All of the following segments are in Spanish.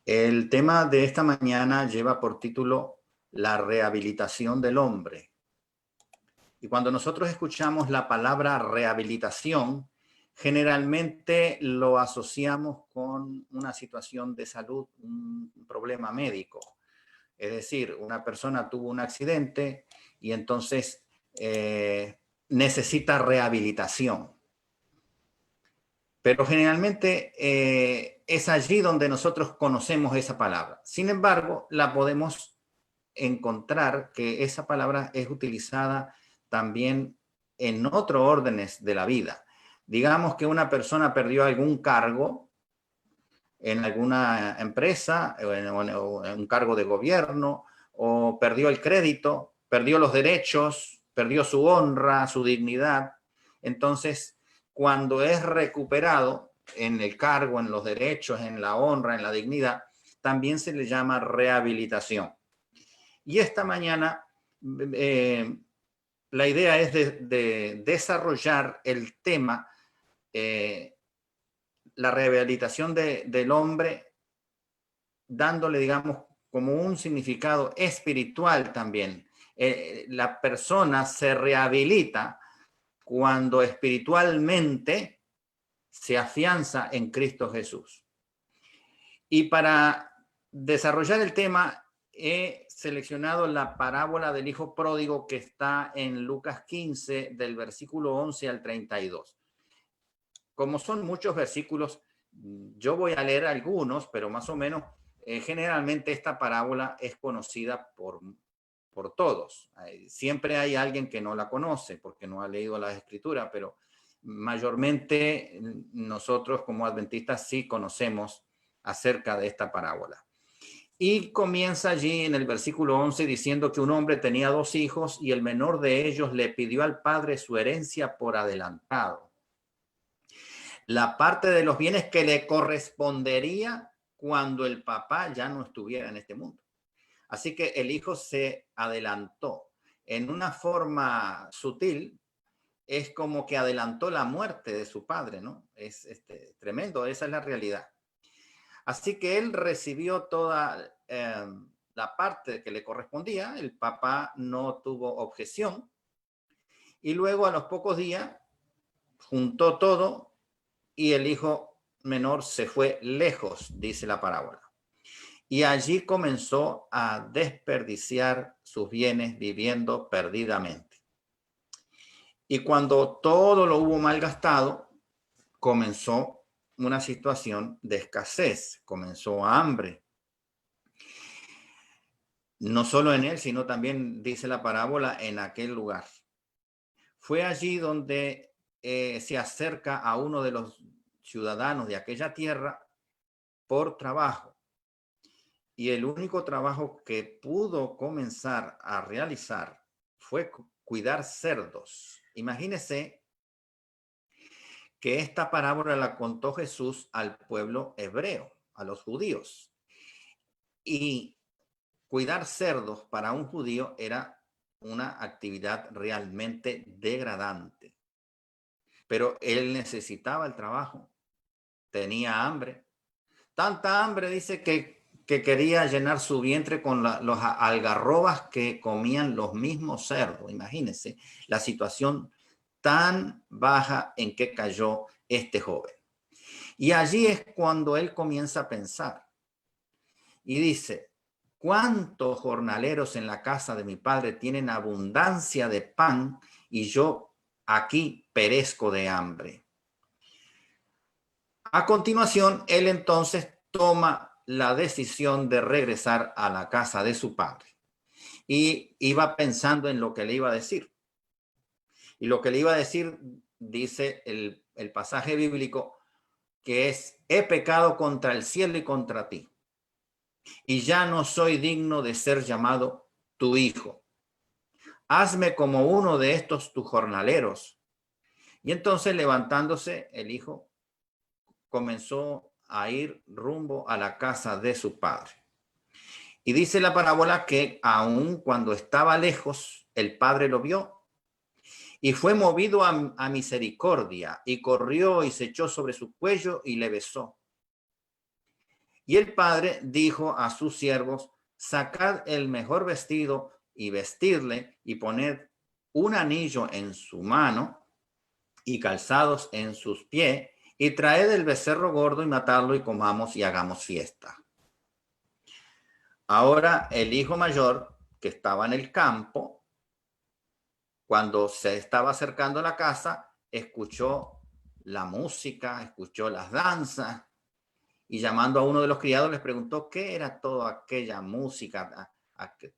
El tema de esta mañana lleva por título La rehabilitación del hombre. Y cuando nosotros escuchamos la palabra rehabilitación, generalmente lo asociamos con una situación de salud, un problema médico. Es decir, una persona tuvo un accidente y entonces necesita rehabilitación. Pero generalmente es allí donde nosotros conocemos esa palabra. Sin embargo, la podemos encontrar que esa palabra es utilizada también en otros órdenes de la vida. Digamos que una persona perdió algún cargo en alguna empresa o en un cargo de gobierno, o perdió el crédito, perdió los derechos, perdió su honra, su dignidad. Entonces, cuando es recuperado en el cargo, en los derechos, en la honra, en la dignidad, también se le llama rehabilitación. Y esta mañana la idea es de desarrollar el tema, la rehabilitación del hombre, dándole, digamos, como un significado espiritual también. La persona se rehabilita cuando espiritualmente se afianza en Cristo Jesús. Y para desarrollar el tema, he seleccionado la parábola del hijo pródigo que está en Lucas 15, del versículo 11 al 32. Como son muchos versículos, yo voy a leer algunos, pero más o menos, generalmente esta parábola es conocida por todos. Siempre hay alguien que no la conoce porque no ha leído las escrituras, pero mayormente nosotros como adventistas sí conocemos acerca de esta parábola. Y comienza allí en el versículo 11 diciendo que un hombre tenía 2 hijos y el menor de ellos le pidió al padre su herencia por adelantado, la parte de los bienes que le correspondería cuando el papá ya no estuviera en este mundo. Así que el hijo se adelantó. En una forma sutil, es como que adelantó la muerte de su padre, ¿no? Es tremendo, esa es la realidad. Así que él recibió toda la parte que le correspondía, el papá no tuvo objeción, y luego a los pocos días juntó todo y el hijo menor se fue lejos, dice la parábola. Y allí comenzó a desperdiciar sus bienes viviendo perdidamente. Y cuando todo lo hubo malgastado, comenzó una situación de escasez, comenzó hambre. No solo en él, sino también, dice la parábola, en aquel lugar. Fue allí donde se acerca a uno de los ciudadanos de aquella tierra por trabajo. Y el único trabajo que pudo comenzar a realizar fue cuidar cerdos. Imagínese que esta parábola la contó Jesús al pueblo hebreo, a los judíos. Y cuidar cerdos para un judío era una actividad realmente degradante. Pero él necesitaba el trabajo, tenía hambre. Tanta hambre, dice, que quería llenar su vientre con los algarrobas que comían los mismos cerdos. Imagínense la situación tan baja en que cayó este joven. Y allí es cuando él comienza a pensar. Y dice, ¿cuántos jornaleros en la casa de mi padre tienen abundancia de pan y yo aquí perezco de hambre? A continuación, él entonces toma la decisión de regresar a la casa de su padre. Y iba pensando en lo que le iba a decir. Y lo que le iba a decir, dice el pasaje bíblico, que es, he pecado contra el cielo y contra ti, y ya no soy digno de ser llamado tu hijo. Hazme como uno de estos tus jornaleros. Y entonces, levantándose, el hijo comenzó a ir rumbo a la casa de su padre. Y dice la parábola que aun cuando estaba lejos, el padre lo vio y fue movido a misericordia y corrió y se echó sobre su cuello y le besó. Y el padre dijo a sus siervos: sacad el mejor vestido y vestirle, y poned un anillo en su mano y calzados en sus pies, y traed el becerro gordo y matadlo, y comamos y hagamos fiesta. Ahora el hijo mayor, que estaba en el campo, cuando se estaba acercando a la casa, escuchó la música, escuchó las danzas, y llamando a uno de los criados les preguntó qué era toda aquella música,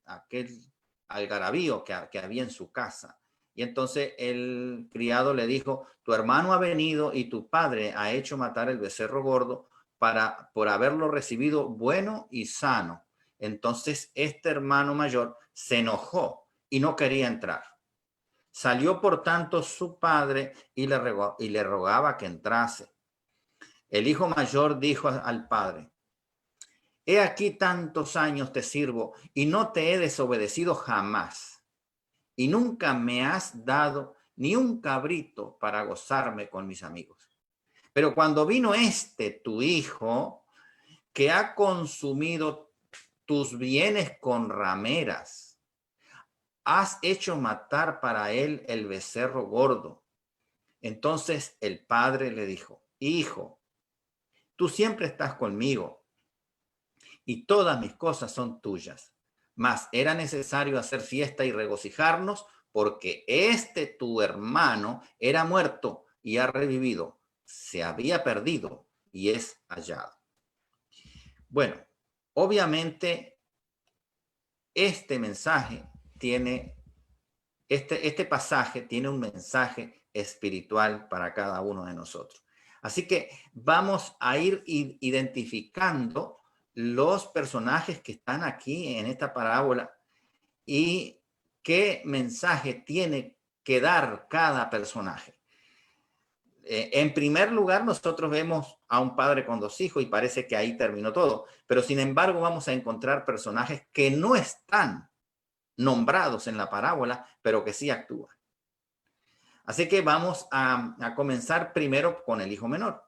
aquel algarabío que había en su casa. Y entonces el criado le dijo: tu hermano ha venido y tu padre ha hecho matar el becerro gordo por haberlo recibido bueno y sano. Entonces este hermano mayor se enojó y no quería entrar. Salió por tanto su padre y le rogaba que entrase. El hijo mayor dijo al padre: he aquí tantos años te sirvo y no te he desobedecido jamás, y nunca me has dado ni un cabrito para gozarme con mis amigos. Pero cuando vino tu hijo, que ha consumido tus bienes con rameras, has hecho matar para él el becerro gordo. Entonces el padre le dijo: hijo, tú siempre estás conmigo y todas mis cosas son tuyas. Mas era necesario hacer fiesta y regocijarnos, porque tu hermano era muerto y ha revivido, se había perdido y es hallado. Bueno, obviamente este pasaje tiene un mensaje espiritual para cada uno de nosotros. Así que vamos a ir identificando los personajes que están aquí en esta parábola y qué mensaje tiene que dar cada personaje. En primer lugar, nosotros vemos a un padre con dos hijos y parece que ahí terminó todo, pero sin embargo vamos a encontrar personajes que no están nombrados en la parábola, pero que sí actúan. Así que vamos a comenzar primero con el hijo menor.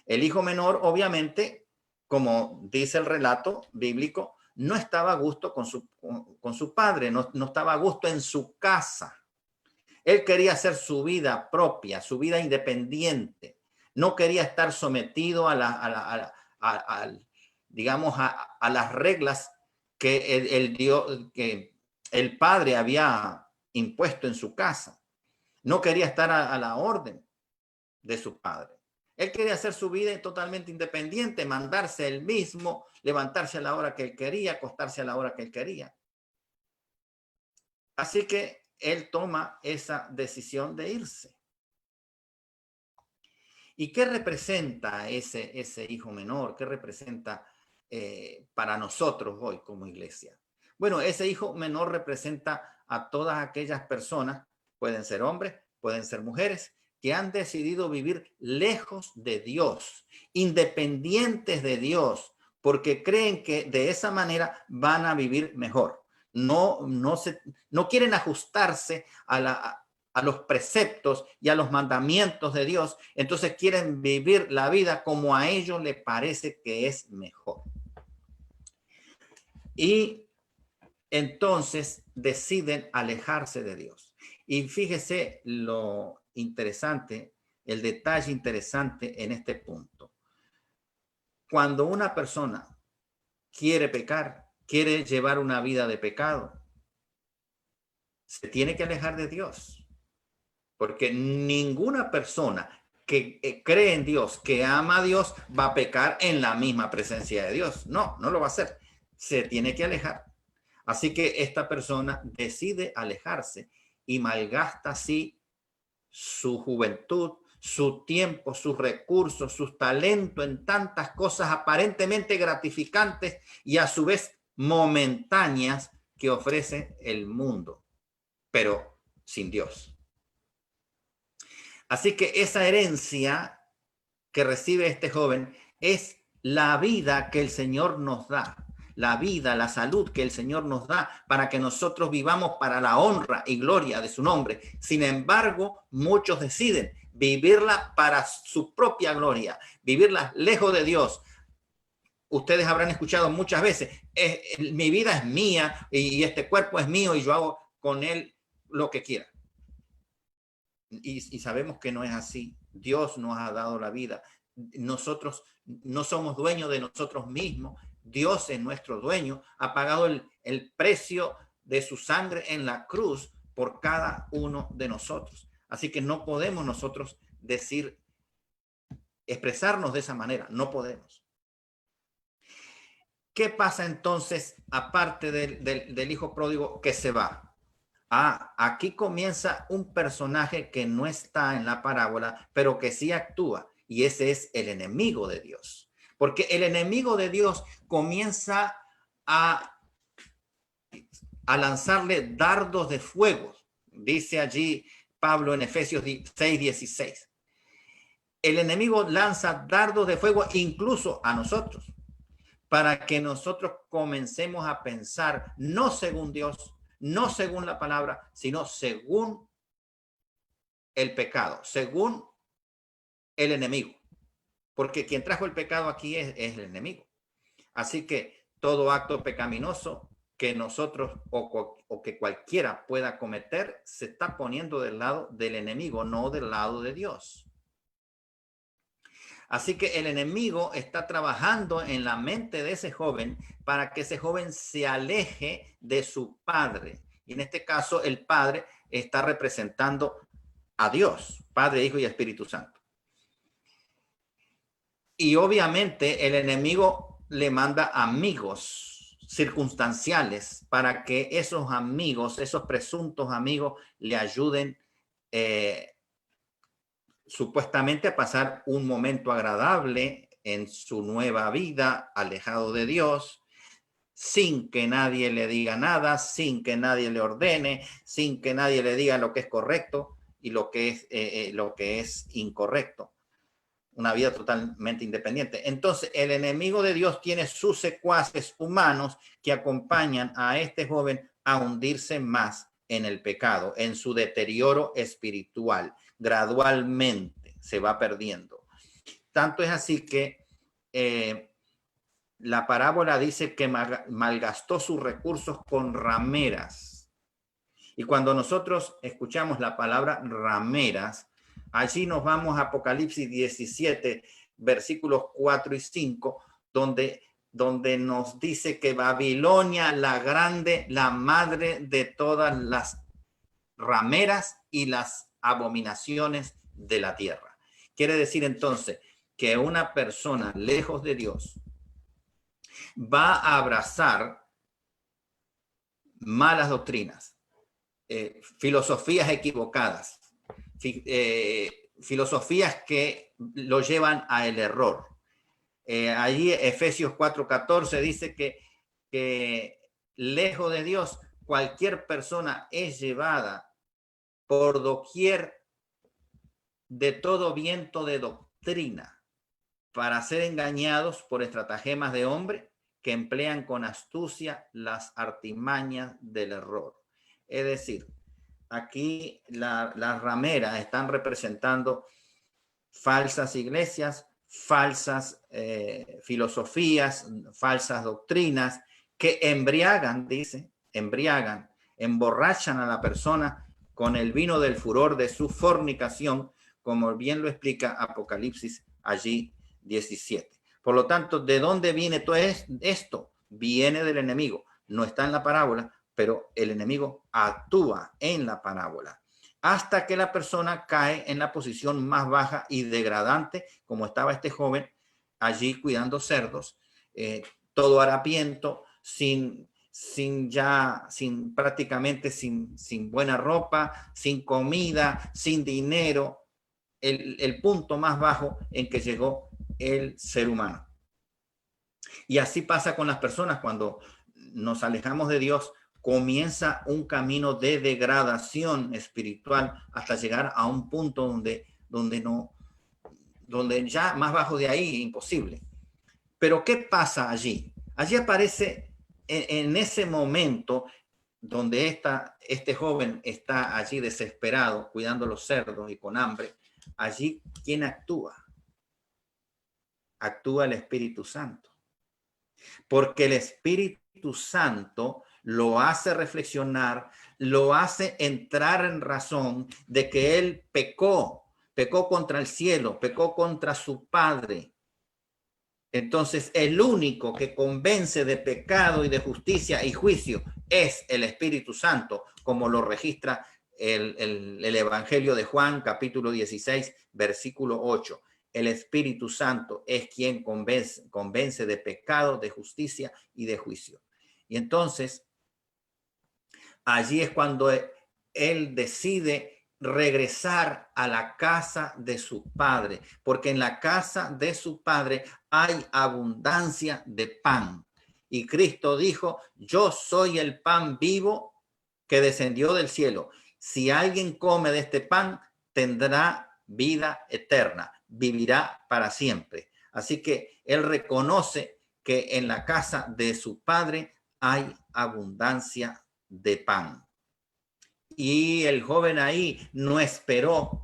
El hijo menor, obviamente, como dice el relato bíblico, no estaba a gusto con su padre, no estaba a gusto en su casa. Él quería hacer su vida propia, su vida independiente. No quería estar sometido digamos, a las reglas que el padre había impuesto en su casa. No quería estar a la orden de su padre. Él quería hacer su vida totalmente independiente, mandarse él mismo, levantarse a la hora que él quería, acostarse a la hora que él quería. Así que él toma esa decisión de irse. ¿Y qué representa ese hijo menor? ¿Qué representa para nosotros hoy como iglesia? Bueno, ese hijo menor representa a todas aquellas personas, pueden ser hombres, pueden ser mujeres, que han decidido vivir lejos de Dios, independientes de Dios, porque creen que de esa manera van a vivir mejor. No quieren ajustarse a los preceptos y a los mandamientos de Dios, entonces quieren vivir la vida como a ellos les parece que es mejor. Y entonces deciden alejarse de Dios. Y fíjese lo interesante, el detalle interesante en este punto. Cuando una persona quiere pecar, quiere llevar una vida de pecado, se tiene que alejar de Dios. Porque ninguna persona que cree en Dios, que ama a Dios, va a pecar en la misma presencia de Dios. No lo va a hacer. Se tiene que alejar. Así que esta persona decide alejarse y malgasta así su juventud, su tiempo, sus recursos, sus talentos en tantas cosas aparentemente gratificantes y a su vez momentáneas que ofrece el mundo, pero sin Dios. Así que esa herencia que recibe este joven es la vida que el Señor nos da, la vida, la salud que el Señor nos da para que nosotros vivamos para la honra y gloria de su nombre. Sin embargo, muchos deciden vivirla para su propia gloria, vivirla lejos de Dios, ustedes habrán escuchado muchas veces, mi vida es mía y este cuerpo es mío y yo hago con él lo que quiera. Y sabemos que no es así. Dios nos ha dado la vida. Nosotros no somos dueños de nosotros mismos. Dios es nuestro dueño. Ha pagado el precio de su sangre en la cruz por cada uno de nosotros. Así que no podemos nosotros decir, expresarnos de esa manera. No podemos. ¿Qué pasa entonces, aparte del hijo pródigo que se va? Aquí comienza un personaje que no está en la parábola, pero que sí actúa, y ese es el enemigo de Dios. Porque el enemigo de Dios comienza a lanzarle dardos de fuego. Dice allí Pablo en Efesios 6:16. El enemigo lanza dardos de fuego incluso a nosotros, para que nosotros comencemos a pensar no según Dios, no según la palabra, sino según el pecado, según el enemigo. Porque quien trajo el pecado aquí es el enemigo. Así que todo acto pecaminoso que nosotros o que cualquiera pueda cometer se está poniendo del lado del enemigo, no del lado de Dios. Así que el enemigo está trabajando en la mente de ese joven para que ese joven se aleje de su padre. Y en este caso, el padre está representando a Dios, Padre, Hijo y Espíritu Santo. Y obviamente el enemigo le manda amigos circunstanciales para que esos amigos, esos presuntos amigos, le ayuden supuestamente a pasar un momento agradable en su nueva vida, alejado de Dios, sin que nadie le diga nada, sin que nadie le ordene, sin que nadie le diga lo que es correcto y lo que es incorrecto. Una vida totalmente independiente. Entonces, el enemigo de Dios tiene sus secuaces humanos que acompañan a este joven a hundirse más en el pecado, en su deterioro espiritual. Gradualmente se va perdiendo. Tanto es así que la parábola dice que malgastó sus recursos con rameras. Y cuando nosotros escuchamos la palabra rameras, allí nos vamos a Apocalipsis 17, versículos 4 y 5, donde nos dice que Babilonia, la grande, la madre de todas las rameras y las abominaciones de la tierra. Quiere decir entonces que una persona lejos de Dios va a abrazar malas doctrinas, filosofías equivocadas, filosofías que lo llevan al error. Allí Efesios 4:14 dice que lejos de Dios cualquier persona es llevada por doquier de todo viento de doctrina para ser engañados por estratagemas de hombre que emplean con astucia las artimañas del error. Es decir, aquí las rameras están representando falsas iglesias, falsas filosofías, falsas doctrinas que embriagan, emborrachan a la persona con el vino del furor de su fornicación, como bien lo explica Apocalipsis allí 17. Por lo tanto, ¿de dónde viene todo esto? Viene del enemigo. No está en la parábola, pero el enemigo actúa en la parábola hasta que la persona cae en la posición más baja y degradante, como estaba este joven allí cuidando cerdos, todo harapiento, prácticamente sin buena ropa, sin comida, sin dinero, el punto más bajo en que llegó el ser humano. Y así pasa con las personas cuando nos alejamos de Dios. Comienza un camino de degradación espiritual hasta llegar a un punto donde ya más bajo de ahí imposible. Pero ¿qué pasa allí? Allí aparece en ese momento donde este joven está allí desesperado, cuidando los cerdos y con hambre. Allí, ¿quién actúa? Actúa el Espíritu Santo. porque el Espíritu Santo lo hace reflexionar, lo hace entrar en razón de que él pecó contra el cielo, pecó contra su Padre. Entonces, el único que convence de pecado y de justicia y juicio es el Espíritu Santo, como lo registra el Evangelio de Juan, capítulo 16, versículo 8. El Espíritu Santo es quien convence de pecado, de justicia y de juicio. Y entonces, allí es cuando él decide regresar a la casa de su padre, porque en la casa de su padre hay abundancia de pan. Y Cristo dijo, yo soy el pan vivo que descendió del cielo. Si alguien come de este pan, tendrá vida eterna, vivirá para siempre. Así que él reconoce que en la casa de su padre hay abundancia de pan. Y el joven ahí no esperó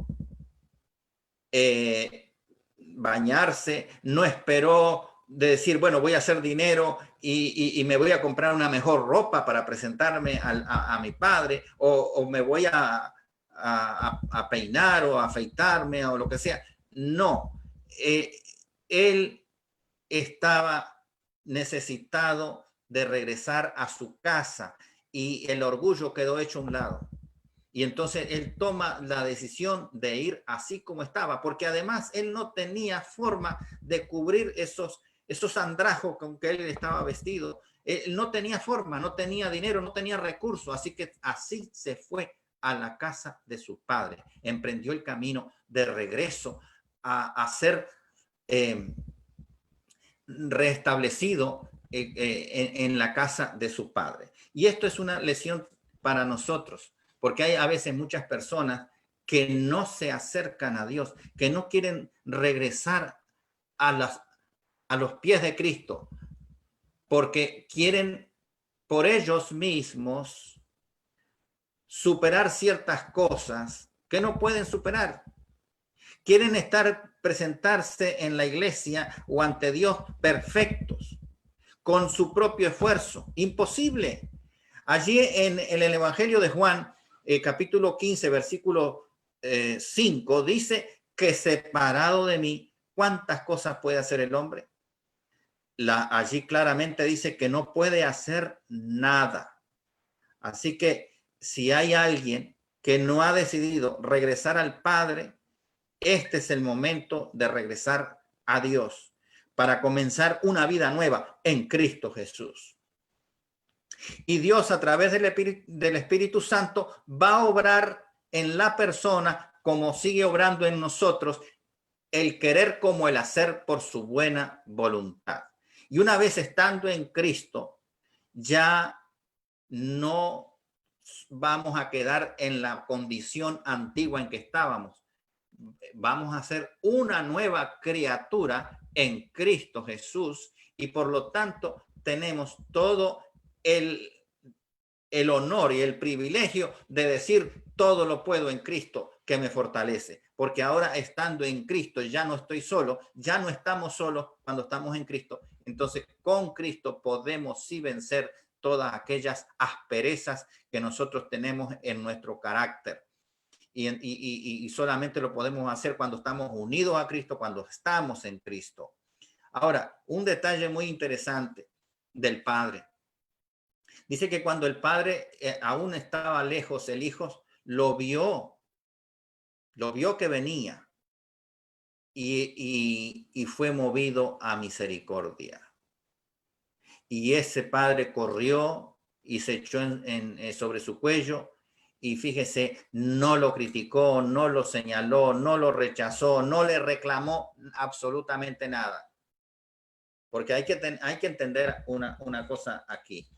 bañarse, no esperó de decir, bueno, voy a hacer dinero y me voy a comprar una mejor ropa para presentarme a mi padre, o me voy a peinar o a afeitarme o lo que sea. No, él estaba necesitado de regresar a su casa y el orgullo quedó hecho a un lado. Y entonces él toma la decisión de ir así como estaba, porque además él no tenía forma de cubrir esos andrajos con que él estaba vestido. Él no tenía forma, no tenía dinero, no tenía recursos, así que así se fue a la casa de su padre. Emprendió el camino de regreso a ser restablecido en la casa de su padre. Y esto es una lección para nosotros, porque hay a veces muchas personas que no se acercan a Dios, que no quieren regresar a los pies de Cristo, porque quieren por ellos mismos superar ciertas cosas que no pueden superar. Quieren presentarse en la iglesia o ante Dios perfectos, con su propio esfuerzo. Imposible. Allí en el Evangelio de Juan, capítulo 15, versículo 5, dice que separado de mí, ¿cuántas cosas puede hacer el hombre? Allí claramente dice que no puede hacer nada. Así que si hay alguien que no ha decidido regresar al Padre, este es el momento de regresar a Dios para comenzar una vida nueva en Cristo Jesús. Y Dios, a través del Espíritu Santo, va a obrar en la persona como sigue obrando en nosotros, el querer como el hacer por su buena voluntad. Y una vez estando en Cristo, ya no vamos a quedar en la condición antigua en que estábamos. Vamos a ser una nueva criatura en Cristo Jesús y por lo tanto tenemos todo el honor y el privilegio de decir todo lo puedo en Cristo que me fortalece, porque ahora estando en Cristo ya no estoy solo, ya no estamos solos cuando estamos en Cristo, entonces con Cristo podemos sí vencer todas aquellas asperezas que nosotros tenemos en nuestro carácter. Y solamente lo podemos hacer cuando estamos unidos a Cristo, cuando estamos en Cristo. Ahora, un detalle muy interesante del Padre. Dice que cuando el Padre aún estaba lejos, el Hijo lo vio que venía y fue movido a misericordia. Y ese Padre corrió y se echó sobre su cuello. Y fíjese, no lo criticó, no lo señaló, no lo rechazó, no le reclamó absolutamente nada. Porque hay que entender una cosa aquí,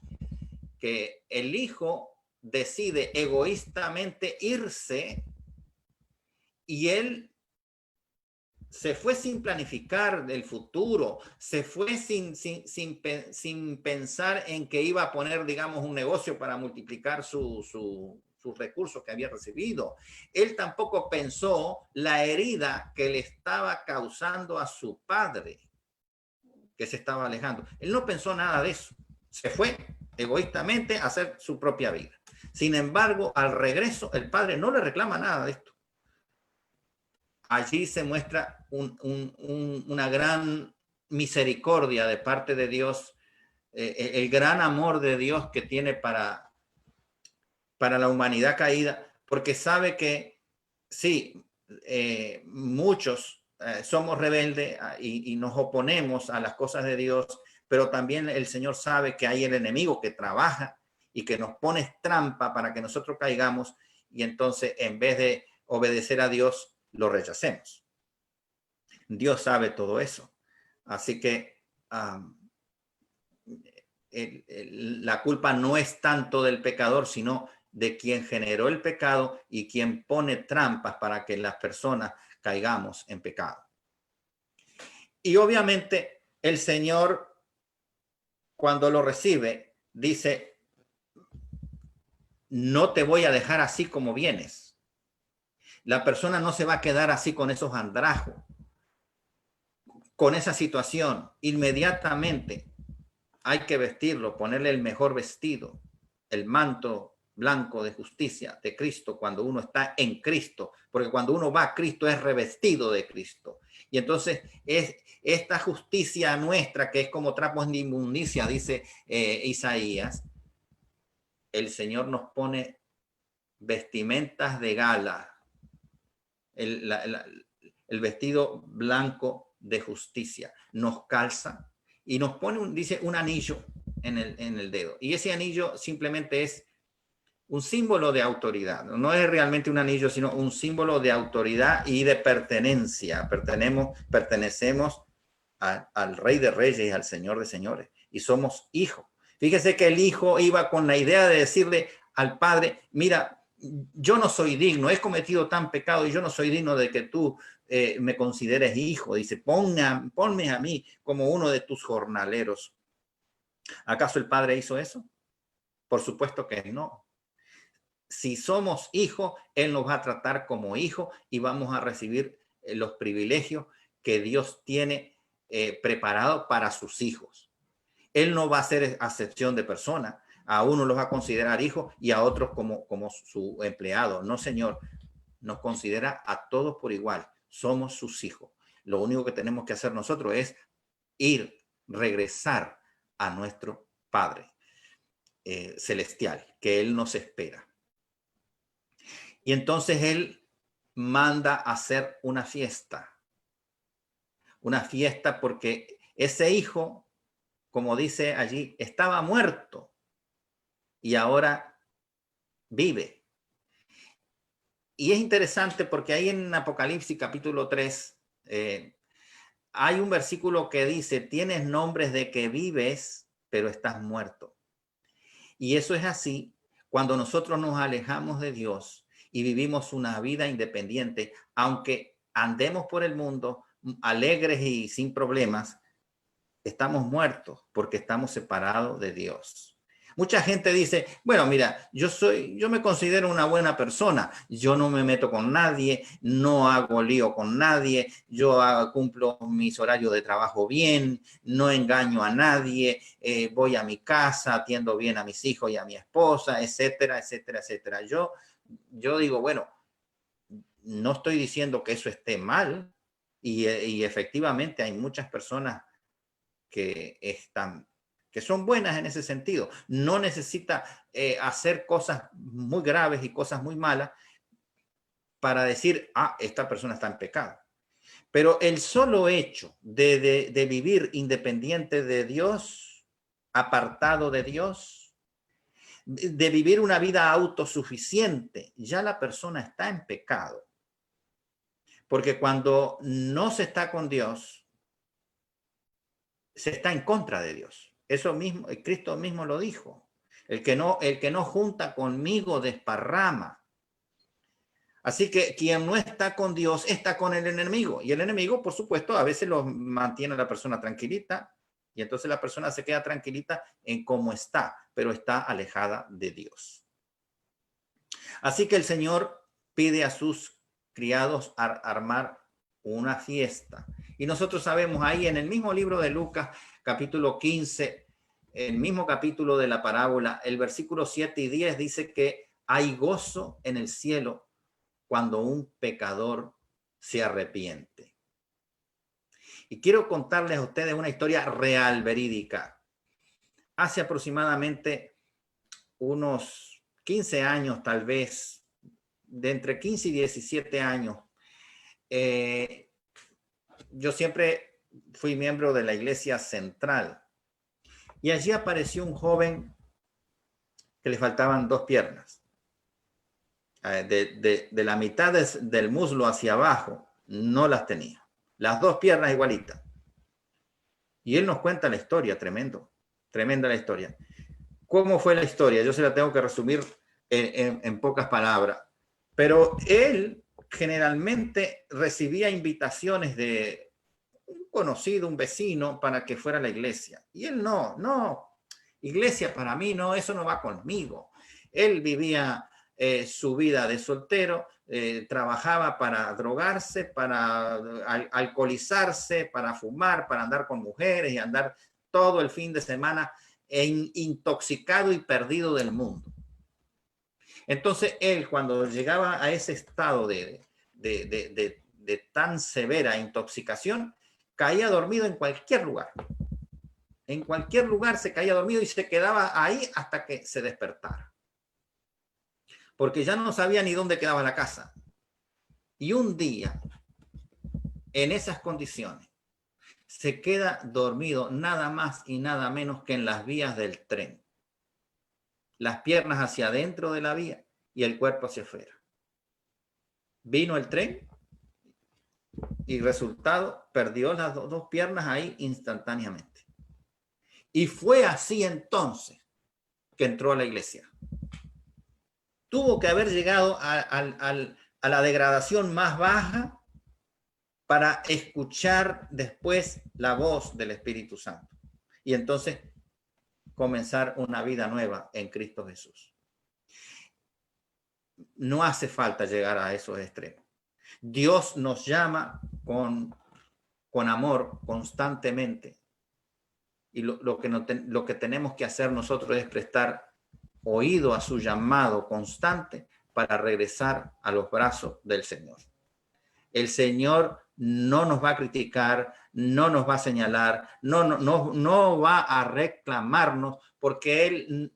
que el hijo decide egoístamente irse y él se fue sin planificar el futuro, se fue sin pensar en que iba a poner, digamos, un negocio para multiplicar sus recursos que había recibido. Él tampoco pensó la herida que le estaba causando a su padre, que se estaba alejando. Él no pensó nada de eso. Se fue egoístamente a hacer su propia vida. Sin embargo, al regreso, el padre no le reclama nada de esto. Allí se muestra una gran misericordia de parte de Dios, el gran amor de Dios que tiene para la humanidad caída, porque sabe que sí, muchos somos rebeldes y nos oponemos a las cosas de Dios, pero también el Señor sabe que hay el enemigo que trabaja y que nos pone trampa para que nosotros caigamos, y entonces en vez de obedecer a Dios, lo rechacemos. Dios sabe todo eso. Así que la culpa no es tanto del pecador, sino de quien generó el pecado y quien pone trampas para que las personas caigamos en pecado. Y obviamente el Señor, cuando lo recibe, dice: no te voy a dejar así como vienes. La persona no se va a quedar así con esos andrajos, con esa situación. Inmediatamente hay que vestirlo, ponerle el mejor vestido, el manto blanco de justicia de Cristo cuando uno está en Cristo, porque cuando uno va a Cristo es revestido de Cristo. Y entonces es esta justicia nuestra, que es como trapos de inmundicia, dice Isaías, el Señor nos pone vestimentas de gala, el vestido blanco de justicia, nos calza y nos pone, dice, un anillo en el dedo. Y ese anillo simplemente es un símbolo de autoridad. No es realmente un anillo, sino un símbolo de autoridad y de pertenencia. Pertenecemos al Rey de Reyes y al Señor de Señores. Y somos hijos. Fíjese que el hijo iba con la idea de decirle al padre: mira, yo no soy digno, he cometido tan pecado y yo no soy digno de que tú me consideres hijo. Dice: ponme a mí como uno de tus jornaleros. ¿Acaso el padre hizo eso? Por supuesto que no. Si somos hijos, Él nos va a tratar como hijos y vamos a recibir los privilegios que Dios tiene preparado para sus hijos. Él no va a hacer acepción de personas. A uno los va a considerar hijos y a otros como su empleado. No, Señor, nos considera a todos por igual. Somos sus hijos. Lo único que tenemos que hacer nosotros es regresar a nuestro Padre celestial, que Él nos espera. Y entonces Él manda a hacer una fiesta porque ese hijo, como dice allí, estaba muerto y ahora vive. Y es interesante porque ahí en Apocalipsis capítulo 3 hay un versículo que dice: tienes nombres de que vives, pero estás muerto. Y eso es así cuando nosotros nos alejamos de Dios y vivimos una vida independiente, aunque andemos por el mundo alegres y sin problemas, estamos muertos porque estamos separados de Dios. Mucha gente dice: bueno, mira, yo me considero una buena persona, yo no me meto con nadie, no hago lío con nadie, yo cumplo mis horarios de trabajo bien, no engaño a nadie, voy a mi casa, atiendo bien a mis hijos y a mi esposa, etcétera, etcétera, etcétera. Yo digo, bueno, no estoy diciendo que eso esté mal y efectivamente hay muchas personas que son buenas en ese sentido. No necesita hacer cosas muy graves y cosas muy malas para decir: esta persona está en pecado. Pero el solo hecho de vivir independiente de Dios, apartado de Dios, de vivir una vida autosuficiente, ya la persona está en pecado. Porque cuando no se está con Dios, se está en contra de Dios. Eso mismo, Cristo mismo lo dijo. El que no junta conmigo desparrama. Así que quien no está con Dios está con el enemigo. Y el enemigo, por supuesto, a veces lo mantiene a la persona tranquilita. Y entonces la persona se queda tranquilita en cómo está, pero está alejada de Dios. Así que el Señor pide a sus criados armar una fiesta. Y nosotros sabemos ahí en el mismo libro de Lucas, capítulo 15, el mismo capítulo de la parábola, el versículo 7 y 10 dice que hay gozo en el cielo cuando un pecador se arrepiente. Y quiero contarles a ustedes una historia real, verídica. Hace aproximadamente unos 15 años, tal vez, de entre 15 y 17 años, yo siempre fui miembro de la Iglesia Central. Y allí apareció un joven que le faltaban 2 piernas. De la mitad del muslo hacia abajo no las tenía. Las 2 piernas igualitas. Y él nos cuenta la historia, tremenda la historia. ¿Cómo fue la historia? Yo se la tengo que resumir en pocas palabras. Pero él generalmente recibía invitaciones de un conocido, un vecino, para que fuera a la iglesia. Y él no, iglesia para mí no, eso no va conmigo. Él vivía su vida de soltero, trabajaba para drogarse, para alcoholizarse, para fumar, para andar con mujeres y andar todo el fin de semana intoxicado y perdido del mundo. Entonces él, cuando llegaba a ese estado de tan severa intoxicación, caía dormido en cualquier lugar. En cualquier lugar se caía dormido y se quedaba ahí hasta que se despertara. Porque ya no sabía ni dónde quedaba la casa. Y un día, en esas condiciones, se queda dormido nada más y nada menos que en las vías del tren. Las piernas hacia adentro de la vía y el cuerpo hacia afuera. Vino el tren y resultado, perdió las 2 piernas ahí instantáneamente. Y fue así entonces que entró a la iglesia. Tuvo que haber llegado a la degradación más baja para escuchar después la voz del Espíritu Santo. Y entonces comenzar una vida nueva en Cristo Jesús. No hace falta llegar a esos extremos. Dios nos llama con amor constantemente. Y lo que tenemos que hacer nosotros es prestar oído a su llamado constante para regresar a los brazos del Señor. El Señor no nos va a criticar, no nos va a señalar, no va a reclamarnos, porque Él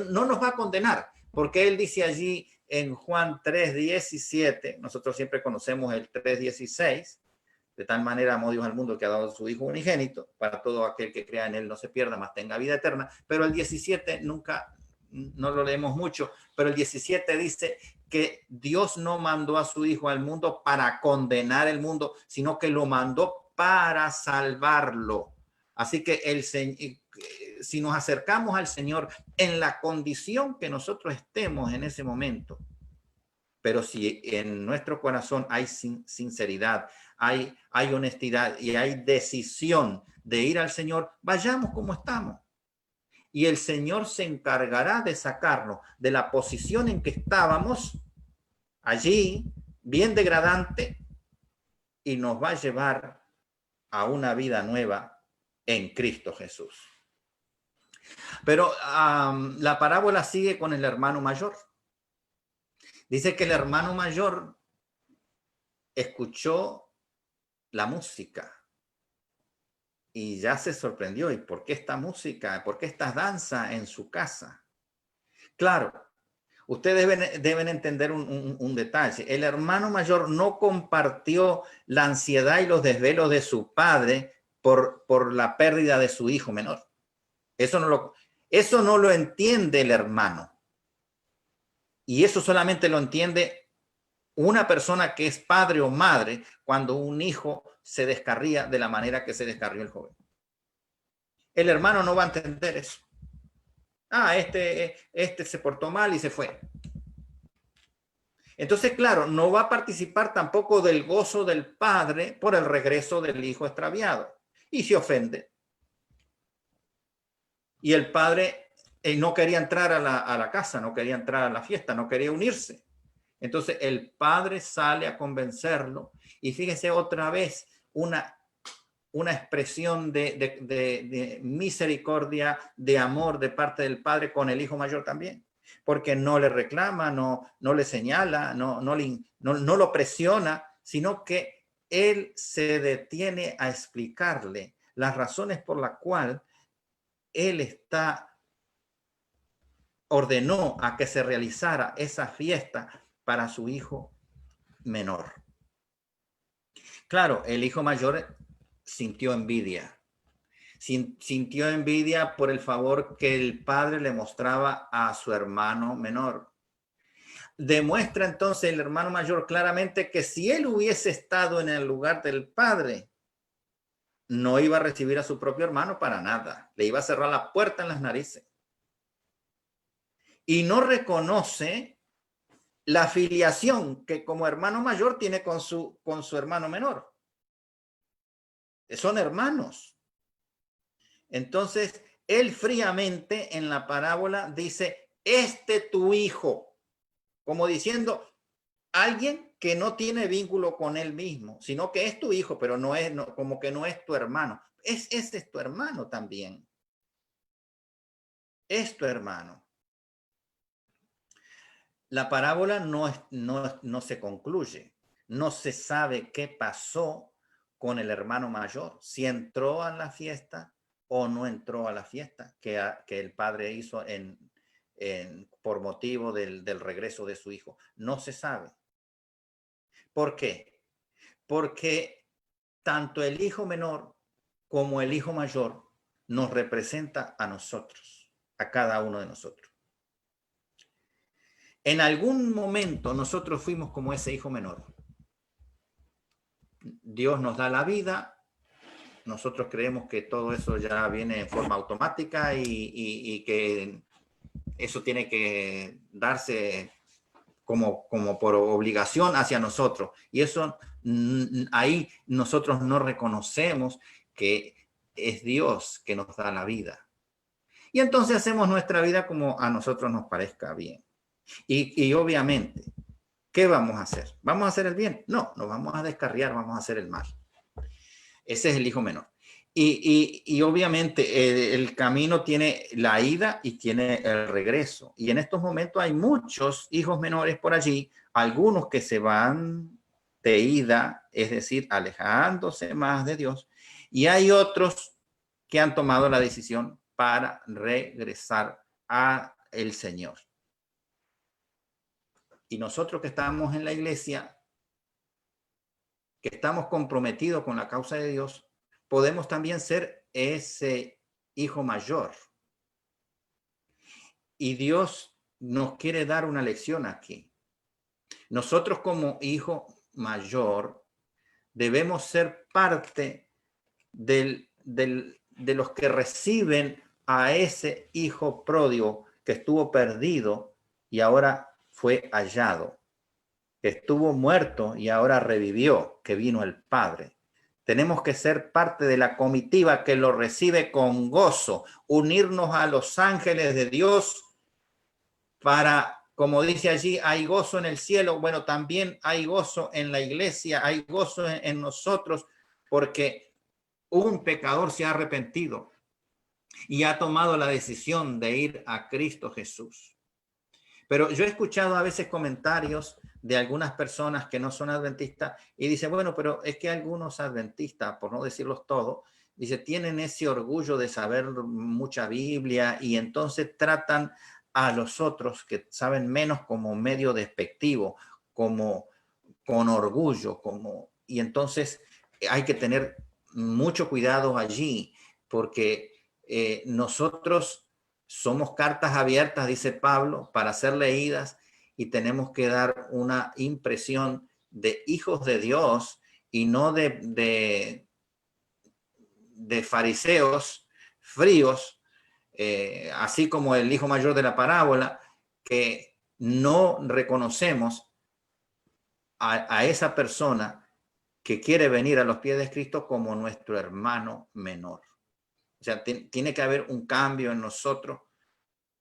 no nos va a condenar, porque Él dice allí en Juan 3:17, nosotros siempre conocemos el 3:16, de tal manera amó Dios al mundo que ha dado a su Hijo unigénito, para todo aquel que crea en Él no se pierda, mas tenga vida eterna. Pero el 17 no lo leemos mucho, pero el 17 dice que Dios no mandó a su Hijo al mundo para condenar el mundo, sino que lo mandó para salvarlo. Así que si nos acercamos al Señor en la condición que nosotros estemos en ese momento, pero si en nuestro corazón hay sinceridad, hay honestidad y hay decisión de ir al Señor, vayamos como estamos. Y el Señor se encargará de sacarnos de la posición en que estábamos, allí, bien degradante, y nos va a llevar a una vida nueva en Cristo Jesús. Pero la parábola sigue con el hermano mayor. Dice que el hermano mayor escuchó la música y ya se sorprendió. ¿Y por qué esta música? ¿Por qué esta danza en su casa? Claro, ustedes deben entender un detalle. El hermano mayor no compartió la ansiedad y los desvelos de su padre por la pérdida de su hijo menor. Eso no lo entiende el hermano. Y eso solamente lo entiende una persona que es padre o madre cuando un hijo se descarría de la manera que se descarrió el joven. El hermano no va a entender eso. Este se portó mal y se fue. Entonces, claro, no va a participar tampoco del gozo del padre por el regreso del hijo extraviado. Y se ofende. Y el padre no quería entrar a la casa, no quería entrar a la fiesta, no quería unirse. Entonces el padre sale a convencerlo y fíjese otra vez una expresión de misericordia, de amor de parte del padre con el hijo mayor también, porque no le reclama, no le señala, no lo presiona, sino que él se detiene a explicarle las razones por las cuales él ordenó a que se realizara esa fiesta para su hijo menor. Claro, el hijo mayor sintió envidia. Sintió envidia por el favor que el padre le mostraba a su hermano menor. Demuestra entonces el hermano mayor claramente que si él hubiese estado en el lugar del padre, no iba a recibir a su propio hermano para nada. Le iba a cerrar la puerta en las narices. Y no reconoce la filiación que como hermano mayor tiene con su hermano menor. Son hermanos. Entonces, él fríamente en la parábola dice, tu hijo, como diciendo, alguien que no tiene vínculo con él mismo, sino que es tu hijo, pero como que no es tu hermano. Este es tu hermano también. Es tu hermano. La parábola no se concluye. No se sabe qué pasó con el hermano mayor, si entró a la fiesta o no entró a la fiesta que el padre hizo por motivo del regreso de su hijo. No se sabe. ¿Por qué? Porque tanto el hijo menor como el hijo mayor nos representa a nosotros, a cada uno de nosotros. En algún momento nosotros fuimos como ese hijo menor. Dios nos da la vida, nosotros creemos que todo eso ya viene en forma automática y que eso tiene que darse como por obligación hacia nosotros. Y eso, ahí nosotros no reconocemos que es Dios que nos da la vida. Y entonces hacemos nuestra vida como a nosotros nos parezca bien. Y obviamente, ¿qué vamos a hacer? ¿Vamos a hacer el bien? No, nos vamos a descarriar, vamos a hacer el mal. Ese es el hijo menor. Y obviamente el camino tiene la ida y tiene el regreso. Y en estos momentos hay muchos hijos menores por allí, algunos que se van de ida, es decir, alejándose más de Dios, y hay otros que han tomado la decisión para regresar a el Señor. Y nosotros que estamos en la iglesia, que estamos comprometidos con la causa de Dios, podemos también ser ese hijo mayor. Y Dios nos quiere dar una lección aquí. Nosotros como hijo mayor debemos ser parte de los que reciben a ese hijo pródigo que estuvo perdido y ahora fue hallado. Estuvo muerto y ahora revivió, que vino el Padre. Tenemos que ser parte de la comitiva que lo recibe con gozo, unirnos a los ángeles de Dios para, como dice allí, hay gozo en el cielo. Bueno, también hay gozo en la iglesia, hay gozo en nosotros, porque un pecador se ha arrepentido y ha tomado la decisión de ir a Cristo Jesús. Pero yo he escuchado a veces comentarios de algunas personas que no son adventistas y dicen, bueno, pero es que algunos adventistas, por no decirlos todos, dice, tienen ese orgullo de saber mucha Biblia y entonces tratan a los otros que saben menos como medio despectivo, como con orgullo, y entonces hay que tener mucho cuidado allí porque nosotros somos cartas abiertas, dice Pablo, para ser leídas y tenemos que dar una impresión de hijos de Dios y no de fariseos fríos, así como el hijo mayor de la parábola, que no reconocemos a esa persona que quiere venir a los pies de Cristo como nuestro hermano menor. O sea, tiene que haber un cambio en nosotros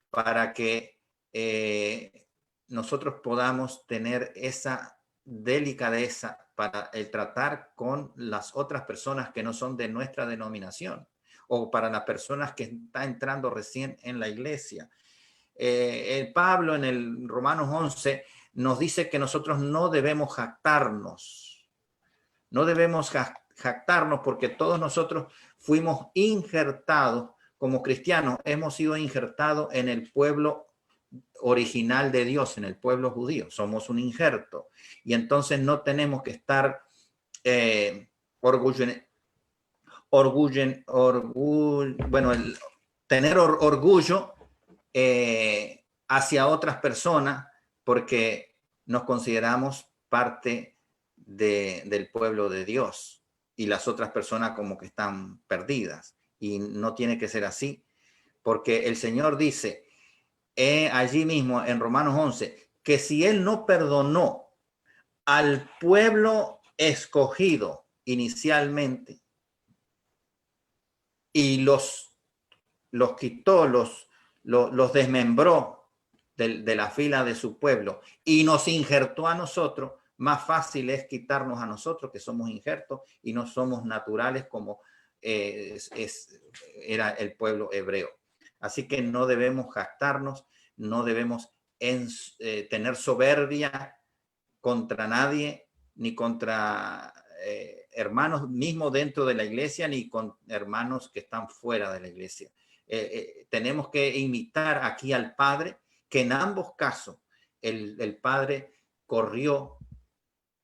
para que nosotros podamos tener esa delicadeza para el tratar con las otras personas que no son de nuestra denominación, o para las personas que están entrando recién en la iglesia. El Pablo en el Romanos 11 nos dice que nosotros no debemos jactarnos. No debemos jactarnos porque todos nosotros fuimos injertados como cristianos, hemos sido injertados en el pueblo original de Dios, en el pueblo judío. Somos un injerto. Y entonces no tenemos que estar tener orgullo hacia otras personas porque nos consideramos parte del pueblo de Dios y las otras personas como que están perdidas. Y no tiene que ser así, porque el Señor dice allí mismo en Romanos 11 que si Él no perdonó al pueblo escogido inicialmente y los quitó, los desmembró de la fila de su pueblo y nos injertó a nosotros, más fácil es quitarnos a nosotros que somos injertos y no somos naturales como era el pueblo hebreo. Así que no debemos jactarnos, no debemos tener soberbia contra nadie, ni contra hermanos mismo dentro de la iglesia, ni con hermanos que están fuera de la iglesia. Tenemos que imitar aquí al Padre, que en ambos casos el Padre corrió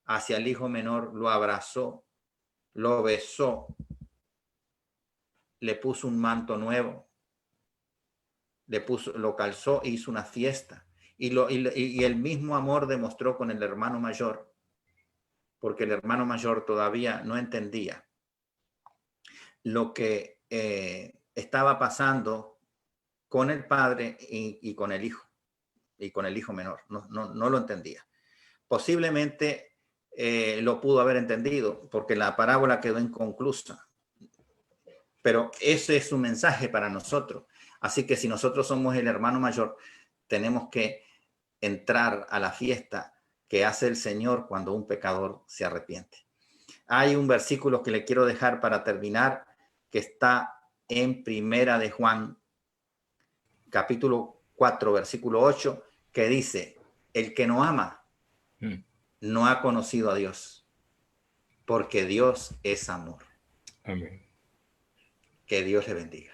hacia el hijo menor, lo abrazó, lo besó, le puso un manto nuevo, lo calzó e hizo una fiesta. Y el mismo amor demostró con el hermano mayor, porque el hermano mayor todavía no entendía lo que estaba pasando con el padre y con el hijo, y con el hijo menor. No lo entendía. Posiblemente lo pudo haber entendido, porque la parábola quedó inconclusa. Pero ese es un mensaje para nosotros. Así que si nosotros somos el hermano mayor, tenemos que entrar a la fiesta que hace el Señor cuando un pecador se arrepiente. Hay un versículo que le quiero dejar para terminar, que está en Primera de Juan, capítulo 4, versículo 8, que dice, el que no ama no ha conocido a Dios, porque Dios es amor. Amén. Que Dios le bendiga.